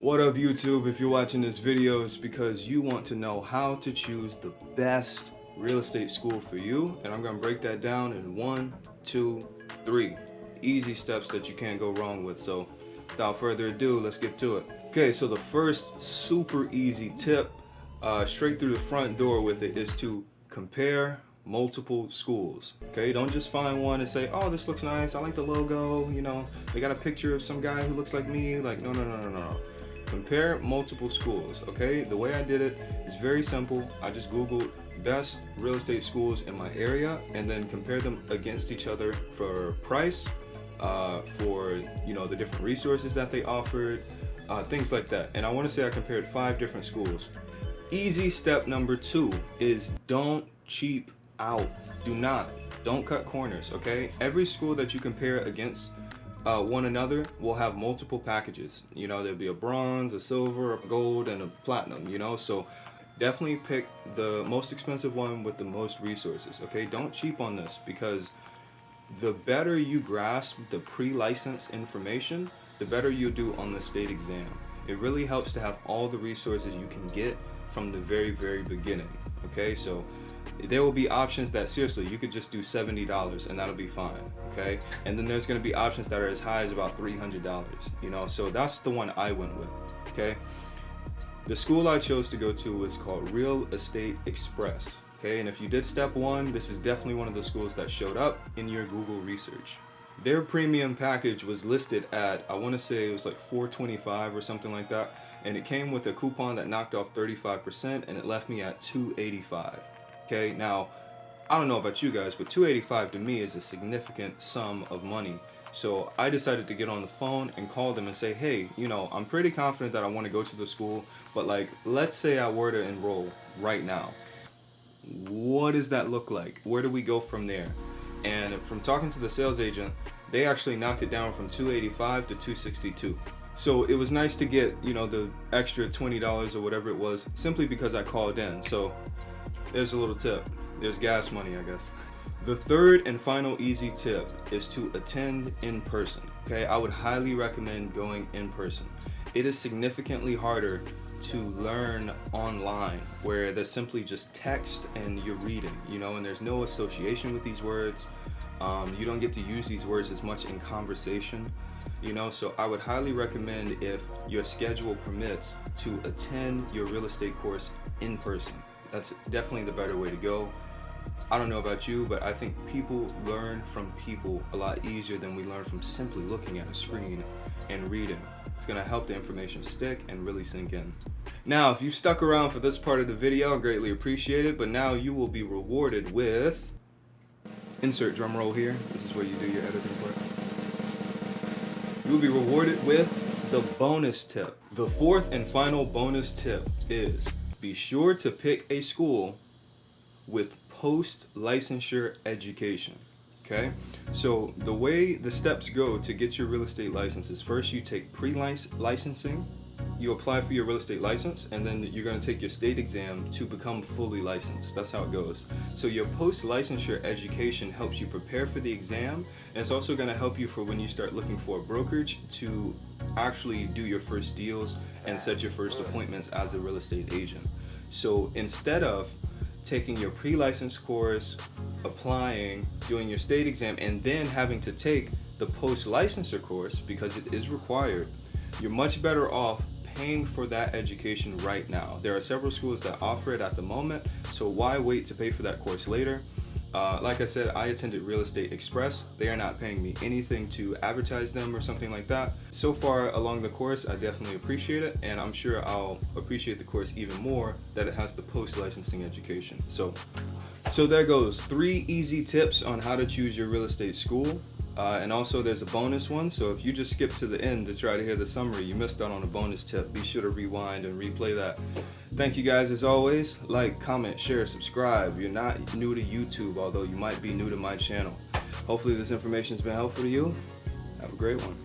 What up YouTube? If you're watching this video, it's because you want to know how to choose the best real estate school for you, and I'm gonna break that down in 1, 2, 3 easy steps that you can't go wrong with. So without further ado, let's get to it. Okay, so the first super easy tip, straight through the front door with it, is to compare multiple schools. Okay, don't just find one and say, oh, this looks nice, I like the logo, you know, they got a picture of some guy who looks like me. Like, no. Compare multiple schools. Okay, the way I did it is very simple. I just googled best real estate schools in my area and then compare them against each other for price, for the different resources that they offered, things like that. And I want to say I compared 5 different schools. Easy step number 2 is don't cheap out. Don't cut corners. Okay, every school that you compare against one another will have multiple packages. There'll be a bronze, a silver, a gold, and a platinum, so definitely pick the most expensive one with the most resources. Okay, don't cheap on this, because the better you grasp the pre-license information, the better you do on the state exam. It really helps to have all the resources you can get from the very beginning. Okay, so there will be options that seriously you could just do $70 and that'll be fine. Okay, and then there's going to be options that are as high as about $300. So that's the one I went with. Okay, the school I chose to go to was called Real Estate Express. Okay, and if you did step 1, this is definitely one of the schools that showed up in your Google research. Their premium package was listed at, I want to say it was like $425 or something like that, and it came with a coupon that knocked off 35%, and it left me at $285. Okay, now I don't know about you guys, but $285 to me is a significant sum of money. So I decided to get on the phone and call them and say, hey, I'm pretty confident that I want to go to the school, but like, let's say I were to enroll right now. What does that look like? Where do we go from there? And from talking to the sales agent, they actually knocked it down from $285 to $262. So it was nice to get, the extra $20 or whatever it was, simply because I called in. So there's a little tip. There's gas money, I guess. The third and final easy tip is to attend in person. Okay, I would highly recommend going in person. It is significantly harder to learn online, where there's simply just text and you're reading, and there's no association with these words. You don't get to use these words as much in conversation, so I would highly recommend, if your schedule permits, to attend your real estate course in person. That's definitely the better way to go. I don't know about you, but I think people learn from people a lot easier than we learn from simply looking at a screen and reading. It's going to help the information stick and really sink in. Now, if you've stuck around for this part of the video, I greatly appreciate it, but now you will be rewarded with, insert drum roll here, this is where you do your editing part. You will be rewarded with the bonus tip. The fourth and final bonus tip is, be sure to pick a school with post-licensure education. Okay, so the way the steps go to get your real estate license is, first you take pre-licensing, you apply for your real estate license, and then you're going to take your state exam to become fully licensed. That's how it goes. So your post-licensure education helps you prepare for the exam, and it's also going to help you for when you start looking for a brokerage to actually do your first deals and set your first appointments as a real estate agent. So instead of taking your pre-license course, applying, doing your state exam, and then having to take the post-licensure course, because it is required, you're much better off paying for that education right now. There are several schools that offer it at the moment, so why wait to pay for that course later? Like I said, I attended Real Estate Express. They are not paying me anything to advertise them or something like that. So far along the course, I definitely appreciate it, and I'm sure I'll appreciate the course even more that it has the post-licensing education. So there goes 3 easy tips on how to choose your real estate school. And also there's a bonus one, so if you just skip to the end to try to hear the summary, you missed out on a bonus tip. Be sure to rewind and replay that. Thank you guys as always. Like, comment, share, subscribe. You're not new to YouTube, although you might be new to my channel. Hopefully this information has been helpful to you. Have a great one.